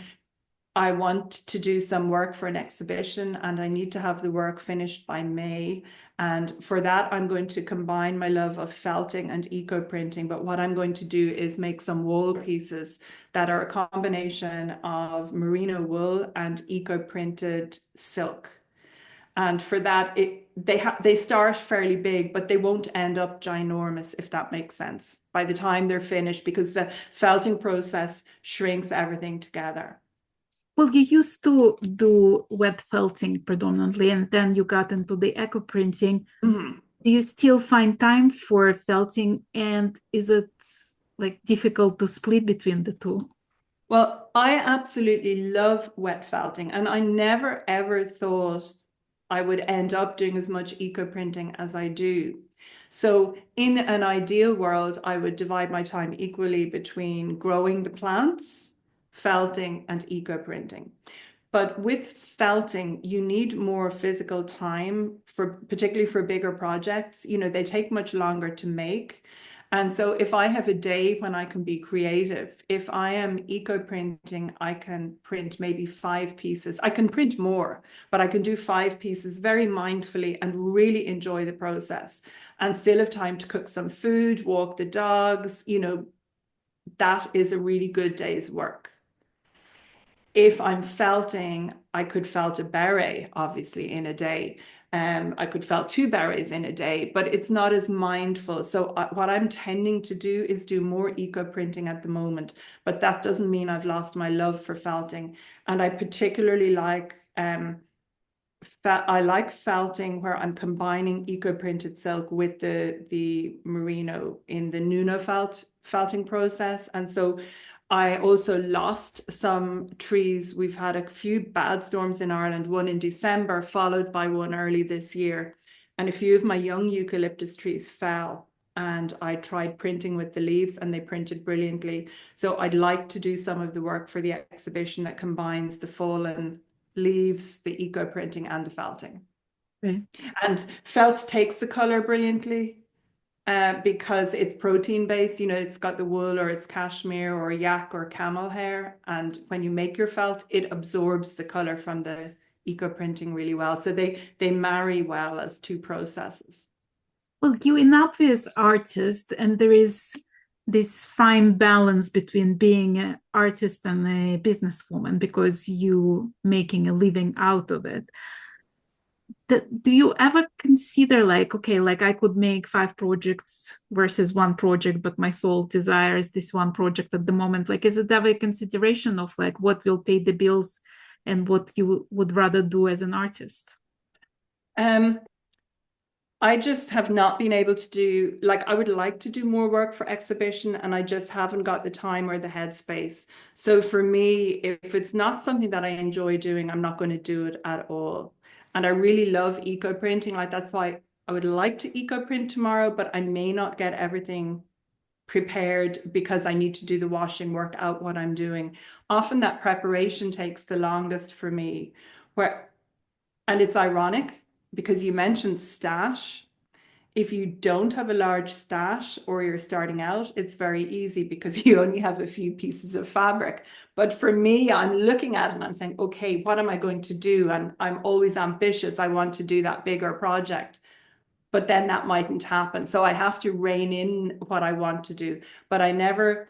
I want to do some work for an exhibition and I need to have the work finished by May. And for that, I'm going to combine my love of felting and eco printing. But what I'm going to do is make some wool pieces that are a combination of merino wool and eco printed silk. And for that, they start fairly big, but they won't end up ginormous, if that makes sense, by the time they're finished, because the felting process shrinks everything together. Well, you used to do wet felting predominantly, and then you got into the eco printing. Mhm. Do you still find time for felting, and is it like difficult to split between the two? Well, I absolutely love wet felting, and I never ever thought I would end up doing as much eco printing as I do. So, in an ideal world, I would divide my time equally between growing the plants, felting, and eco printing. But with felting, you need more physical time for particularly for bigger projects. They take much longer to make. And so if I have a day when I can be creative, if I am eco printing, I can print maybe 5 pieces. I can print more, but I can do 5 pieces very mindfully and really enjoy the process and still have time to cook some food, walk the dogs, that is a really good day's work. If I'm felting, I could felt a beret, obviously, in a day. I could felt two berets in a day, but it's not as mindful. So what I'm tending to do is do more eco printing at the moment, but that doesn't mean I've lost my love for felting. And I particularly like I like felting where I'm combining eco-printed silk with the merino in the Nuno felting process. And so I also lost some trees. We've had a few bad storms in Ireland, one in December, followed by one early this year. And a few of my young eucalyptus trees fell. And I tried printing with the leaves and they printed brilliantly. So I'd like to do some of the work for the exhibition that combines the fallen leaves, the eco printing, and the felting. Right. And felt takes the color brilliantly because it's protein based. You know, it's got the wool or it's cashmere or yak or camel hair. And when you make your felt, it absorbs the color from the eco printing really well. So they marry well as two processes. Well, you're an obvious artist, and there is this fine balance between being an artist and a businesswoman because you making a living out of it. Do you ever consider like, okay, like I could make 5 projects versus one project, but my soul desires this one project at the moment? Like, is it ever a consideration of like what will pay the bills and what you would rather do as an artist? Um, I just have not been able to do, like, I would like to do more work for exhibition, and I just haven't got the time or the headspace. So for me, if it's not something that I enjoy doing, I'm not going to do it at all. And I really love eco printing. Like, that's why I would like to eco print tomorrow, but I may not get everything prepared because I need to do the washing work out what I'm doing. Often that preparation takes the longest for me. Where, and it's ironic because you mentioned stash. If you don't have a large stash or you're starting out, it's very easy because you only have a few pieces of fabric. But for me, I'm looking at it and I'm saying, okay, what am I going to do? And I'm always ambitious. I want to do that bigger project, but then that mightn't happen. So I have to rein in what I want to do. But I never,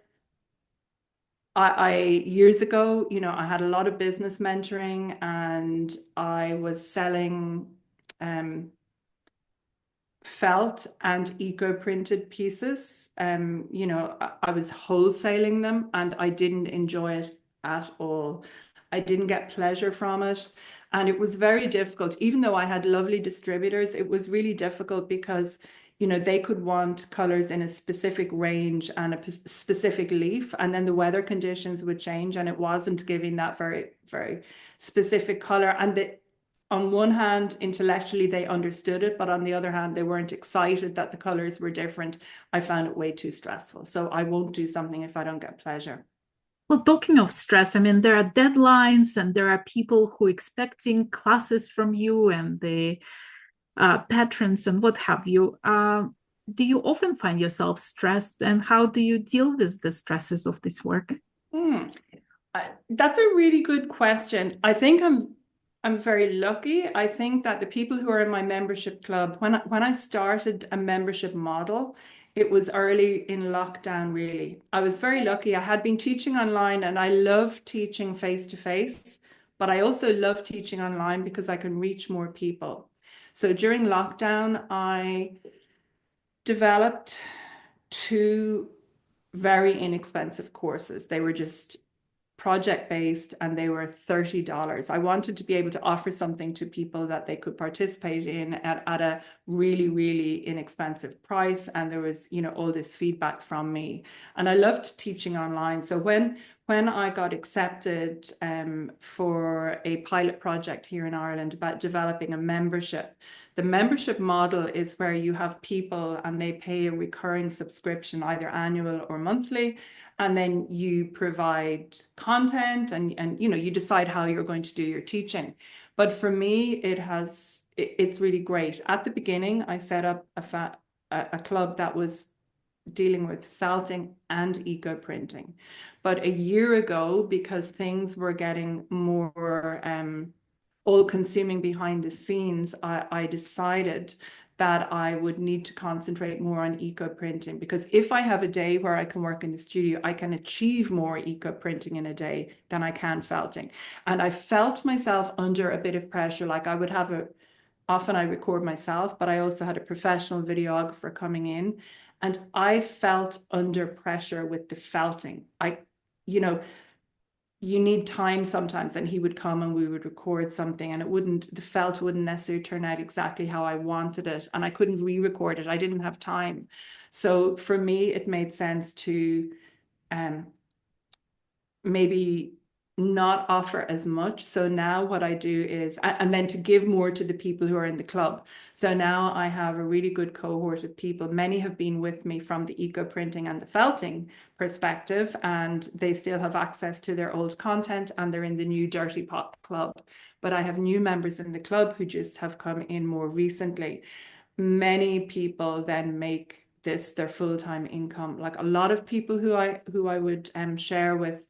I years ago, you know, I had a lot of business mentoring and I was selling felt and eco printed pieces. You know, I was wholesaling them and I didn't enjoy it at all. I didn't get pleasure from it. And it was very difficult. Even though I had lovely distributors, it was really difficult because, you know, they could want colors in a specific range and a specific leaf, and then the weather conditions would change and it wasn't giving that very, very specific color. And the on one hand, intellectually, they understood it, but on the other hand, they weren't excited that the colors were different. I found it way too stressful. So I won't do something if I don't get pleasure. Well, talking of stress, I mean, there are deadlines and there are people who expecting classes from you and the patrons and what have you. Do you often find yourself stressed, and how do you deal with the stresses of this work? Hmm. That's a really good question. I think I'm very lucky. I think that the people who are in my membership club, when I started a membership model, it was early in lockdown, really. I was very lucky. I had been teaching online and I love teaching face to face, but I also love teaching online because I can reach more people. So during lockdown, I developed two very inexpensive courses. They were just project based and they were $30. I wanted to be able to offer something to people that they could participate in at a really, really inexpensive price. And there was, you know, all this feedback from me. And I loved teaching online. So when I got accepted for a pilot project here in Ireland about developing a membership, the membership model is where you have people and they pay a recurring subscription, either annual or monthly, and then you provide content and you know, you decide how you're going to do your teaching. But for me, it's really great. At the beginning, I set up a club that was dealing with felting and eco printing. But a year ago, because things were getting more all consuming behind the scenes, I decided that I would need to concentrate more on eco printing, because if I have a day where I can work in the studio, I can achieve more eco printing in a day than I can felting. And I felt myself under a bit of pressure. Like I would have often I record myself, but I also had a professional videographer coming in, and I felt under pressure with the felting. You know, you need time sometimes, and he would come and we would record something, and the felt wouldn't necessarily turn out exactly how I wanted it, and I couldn't re-record it. I didn't have time. So for me, it made sense to um, maybe not offer as much. So now what I do is, and then to give more to the people who are in the club. So now I have a really good cohort of people. Many have been with me from the eco printing and the felting perspective, and they still have access to their old content, and they're in the new Dirty Pot Club. But I have new members in the club who just have come in more recently. Many people then make this their full-time income. Like a lot of people who I would share with,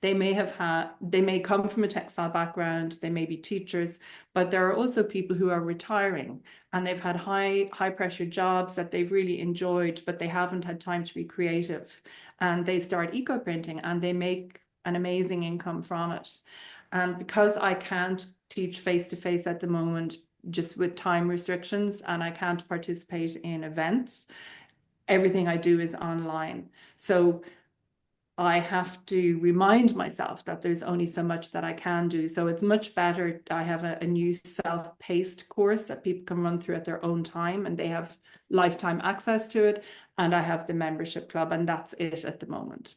they may come from a textile background, they may be teachers, but there are also people who are retiring and they've had high pressure jobs that they've really enjoyed, but they haven't had time to be creative. And they start eco printing and they make an amazing income from it. And because I can't teach face to face at the moment, just with time restrictions, and I can't participate in events, everything I do is online. So I have to remind myself that there's only so much that I can do. So it's much better. I have a new self-paced course that people can run through at their own time, and they have lifetime access to it. And I have the membership club, and that's it at the moment.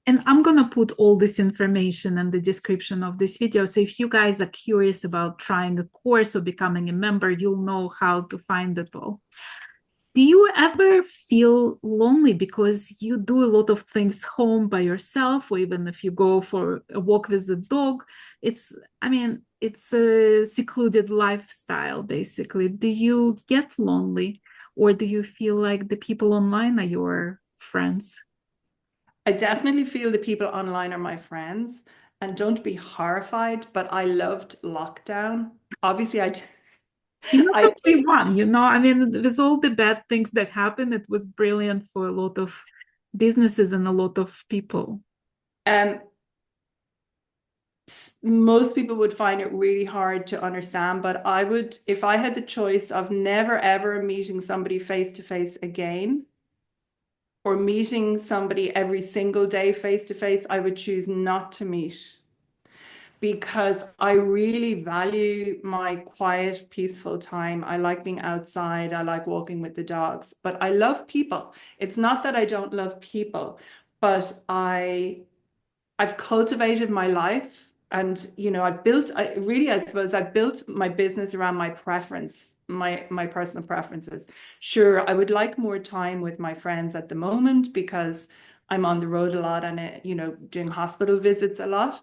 And I'm going to put all this information in the description of this video. So if you guys are curious about trying a course or becoming a member, you'll know how to find it all. Do you ever feel lonely because you do a lot of things home by yourself, or even if you go for a walk with the dog? It's a secluded lifestyle, basically. Do you get lonely, or do you feel like the people online are your friends? I definitely feel the people online are my friends. And don't be horrified, but I loved lockdown. Obviously, You're not I the only one, with all the bad things that happened, it was brilliant for a lot of businesses and a lot of people. um most people would find it really hard to understand, but I would, if I had the choice of never ever meeting somebody face to face again, or meeting somebody every single day face to face, I would choose not to meet, because I really value my quiet, peaceful time. I like being outside. I like walking with the dogs, but I love people. It's not that I don't love people, but I've cultivated my life, and I suppose I've built my business around my preference, my personal preferences. Sure, I would like more time with my friends at the moment because I'm on the road a lot and doing hospital visits a lot.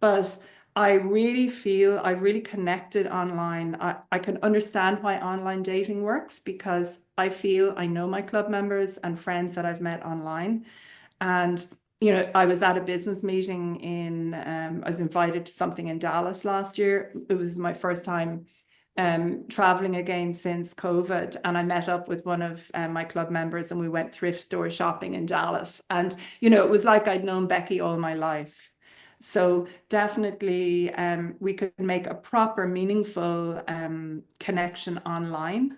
But I really feel I've really connected online. I can understand why online dating works, because I feel I know my club members and friends that I've met online. And I was at a business meeting I was invited to something in Dallas last year. It was my first time traveling again since COVID. And I met up with one of my club members, and we went thrift store shopping in Dallas. And, it was like I'd known Becky all my life. So definitely we could make a proper, meaningful connection online.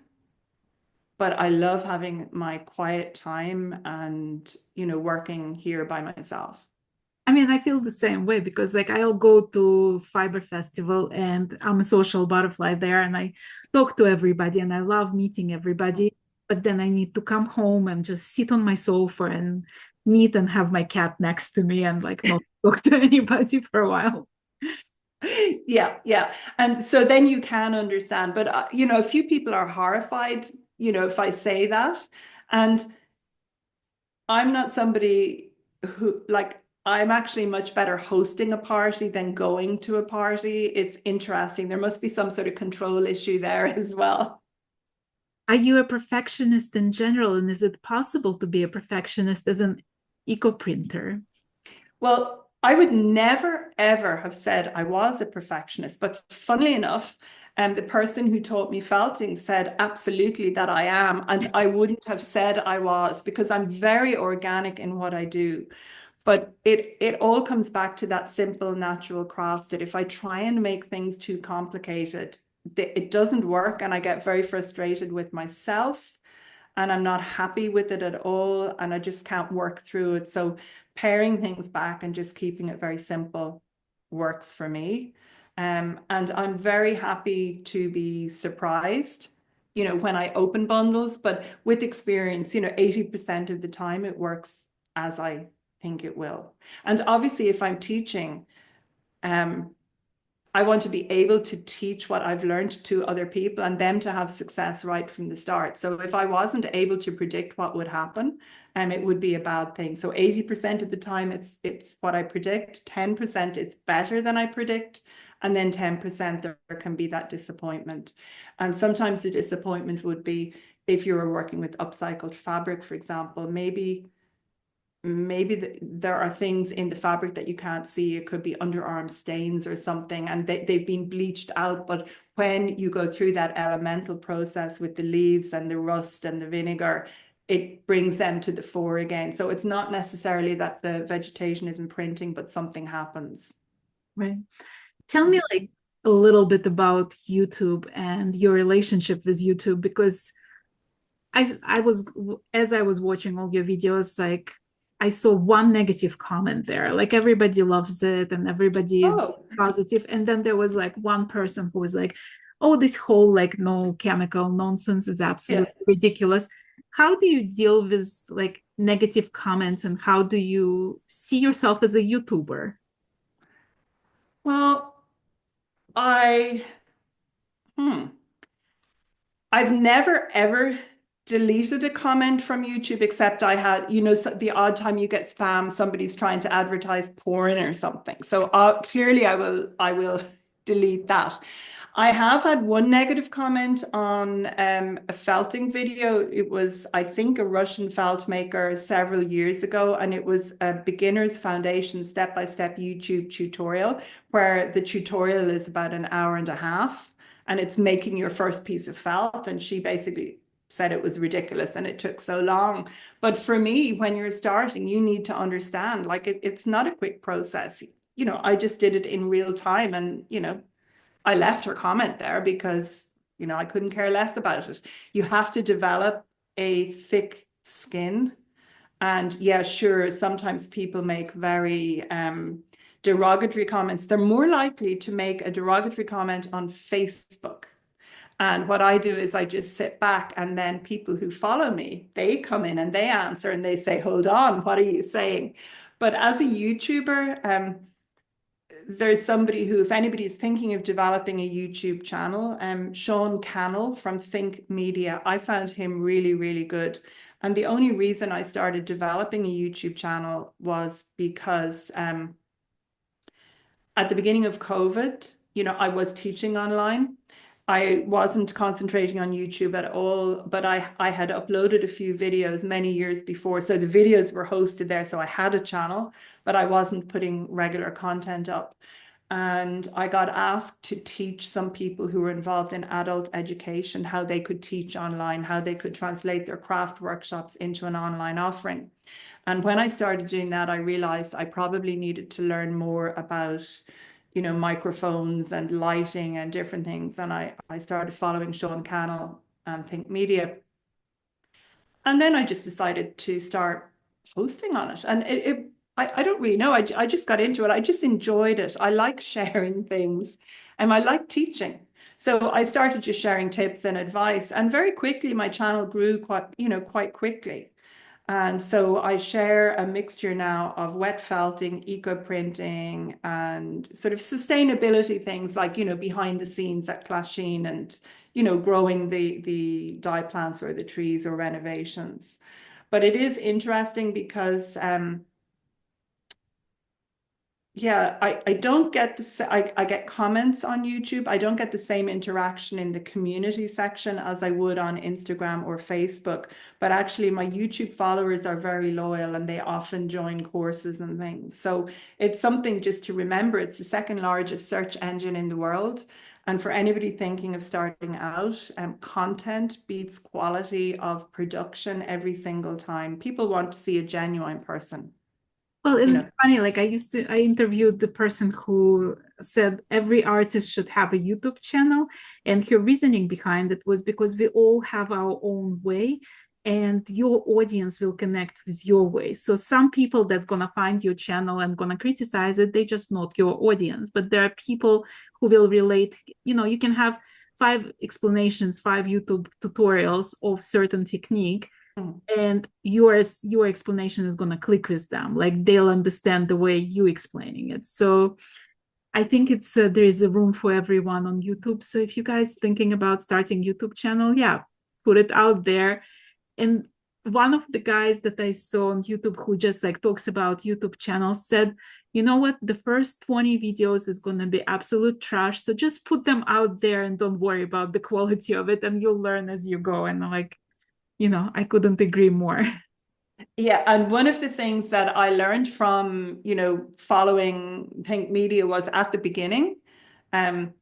But I love having my quiet time and, working here by myself. I feel the same way because like I'll go to Fiber Festival and I'm a social butterfly there and I talk to everybody and I love meeting everybody. But then I need to come home and just sit on my sofa and knit and have my cat next to me and like not talk to anybody for a while. Yeah, yeah. And so then you can understand. But, a few people are horrified, if I say that. And I'm not somebody who, like, I'm actually much better hosting a party than going to a party. It's interesting. There must be some sort of control issue there as well. Are you a perfectionist in general? And is it possible to be a perfectionist as an eco printer? Well, I would never, ever have said I was a perfectionist. But funnily enough, the person who taught me felting said absolutely that I am. And I wouldn't have said I was because I'm very organic in what I do. But it all comes back to that simple natural craft that if I try and make things too complicated, it doesn't work. And I get very frustrated with myself and I'm not happy with it at all. And I just can't work through it. So paring things back and just keeping it very simple works for me. And I'm very happy to be surprised, when I open bundles, but with experience, 80% of the time it works as I think it will. And obviously, if I'm teaching, um, I want to be able to teach what I've learned to other people and them to have success right from the start. So if I wasn't able to predict what would happen, it would be a bad thing. So 80% of the time it's what I predict, 10% it's better than I predict, and then 10% there can be that disappointment. And sometimes the disappointment would be if you were working with upcycled fabric, for example, maybe there are things in the fabric that you can't see. It could be underarm stains or something, and they've been bleached out. But when you go through that elemental process with the leaves and the rust and the vinegar, it brings them to the fore again. So it's not necessarily that the vegetation isn't printing, but something happens. Right. Tell me like a little bit about YouTube and your relationship with YouTube, because I was, as I was watching all your videos, like I saw one negative comment there. Like everybody loves it and everybody is Oh, positive. And then there was like one person who was like, oh, this whole like no chemical nonsense is yeah. absolutely ridiculous. How do you deal with like negative comments, and how do you see yourself as a YouTuber? Well, I hmm. I've never ever deleted a comment from YouTube except I had, the odd time you get spam, somebody's trying to advertise porn or something. So clearly I will delete that. I have had one negative comment on a felting video. It was, I think, a Russian felt maker several years ago, and it was a beginner's foundation step-by-step YouTube tutorial where the tutorial is about an hour and a half and it's making your first piece of felt. And she basically said it was ridiculous and it took so long. But for me, when you're starting, you need to understand like it's not a quick process. I just did it in real time and, I left her comment there because, I couldn't care less about it. You have to develop a thick skin. And yeah, sure, sometimes people make very derogatory comments. They're more likely to make a derogatory comment on Facebook. And what I do is I just sit back and then people who follow me, they come in and they answer and they say, hold on, what are you saying? But as a YouTuber, there's somebody who, if anybody is thinking of developing a YouTube channel, Sean Cannell from Think Media, I found him really, really good. And the only reason I started developing a YouTube channel was because at the beginning of COVID, I was teaching online. I wasn't concentrating on YouTube at all, but I had uploaded a few videos many years before. So the videos were hosted there. So I had a channel, but I wasn't putting regular content up. And I got asked to teach some people who were involved in adult education how they could teach online, how they could translate their craft workshops into an online offering. And when I started doing that, I realized I probably needed to learn more about, microphones and lighting and different things. And I started following Sean Cannell and Think Media. And then I just decided to start posting on it. And I don't really know. I just got into it. I just enjoyed it. I like sharing things and I like teaching. So I started just sharing tips and advice. And very quickly, my channel grew quite quickly. And so I share a mixture now of wet felting, eco printing, and sort of sustainability things like, behind the scenes at Clasheen and, growing the dye plants or the trees or renovations. But it is interesting because Yeah, I don't get I get comments on YouTube. I don't get the same interaction in the community section as I would on Instagram or Facebook. But actually, my YouTube followers are very loyal and they often join courses and things. So it's something just to remember. It's the second largest search engine in the world. And for anybody thinking of starting out, content beats quality of production every single time. People want to see a genuine person, Well, you and know. it's funny, like I interviewed the person who said every artist should have a YouTube channel, and her reasoning behind it was because we all have our own way, and your audience will connect with your way. So some people that gonna find your channel and gonna criticize it, they just not your audience. But there are people who will relate. You can have five explanations, five YouTube tutorials of certain technique, Mm. and your explanation is going to click with them, like they'll understand the way you explaining it. So I think it's there is a room for everyone on YouTube. So if you guys thinking about starting YouTube channel, yeah, put it out there. And one of the guys that I saw on YouTube who just like talks about YouTube channels said, you know what, the first 20 videos is going to be absolute trash, so just put them out there and don't worry about the quality of it, and you'll learn as you go. And I'm like, I couldn't agree more. Yeah, and one of the things that I learned from, following Think Media was at the beginning, um,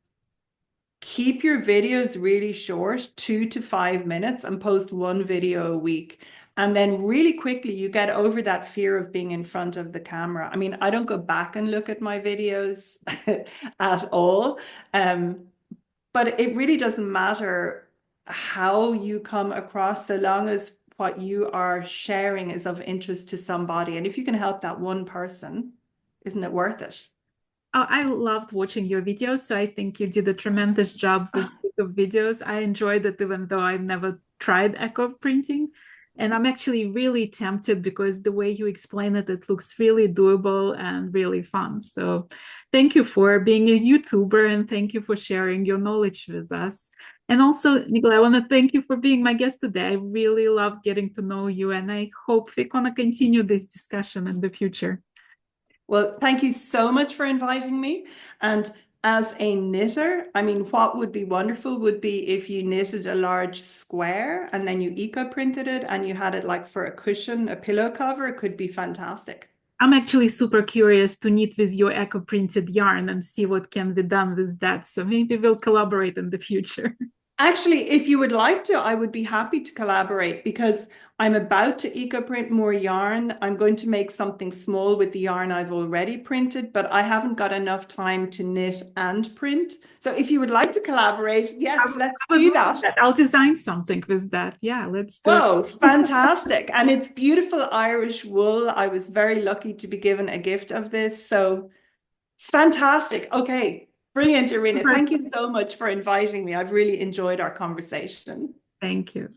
keep your videos really short, 2 to 5 minutes, and post one video a week. And then really quickly you get over that fear of being in front of the camera. I mean, I don't go back and look at my videos at all. But it really doesn't matter how you come across, so long as what you are sharing is of interest to somebody. And if you can help that one person, isn't it worth it? I loved watching your videos, so I think you did a tremendous job with YouTube videos. I enjoyed it, even though I've never tried echo printing. And I'm actually really tempted because the way you explain it, it looks really doable and really fun. So thank you for being a YouTuber, and thank you for sharing your knowledge with us. And also, Nicola, I want to thank you for being my guest today. I really loved getting to know you, and I hope we're going to continue this discussion in the future. Well, thank you so much for inviting me. And as a knitter, I mean, what would be wonderful would be if you knitted a large square and then you eco printed it and you had it like for a cushion, a pillow cover. It could be fantastic. I'm actually super curious to knit with your eco printed yarn and see what can be done with that. So maybe we'll collaborate in the future. Actually, if you would like to, I would be happy to collaborate because I'm about to eco print more yarn. I'm going to make something small with the yarn I've already printed, but I haven't got enough time to knit and print. So if you would like to collaborate, yes, let's I would do love that. that. I'll design something with that. Yeah, let's do it. Whoa, fantastic. And it's beautiful Irish wool. I was very lucky to be given a gift of this. So fantastic. Okay, brilliant, Irina. Super. Thank you so much for inviting me. I've really enjoyed our conversation. Thank you.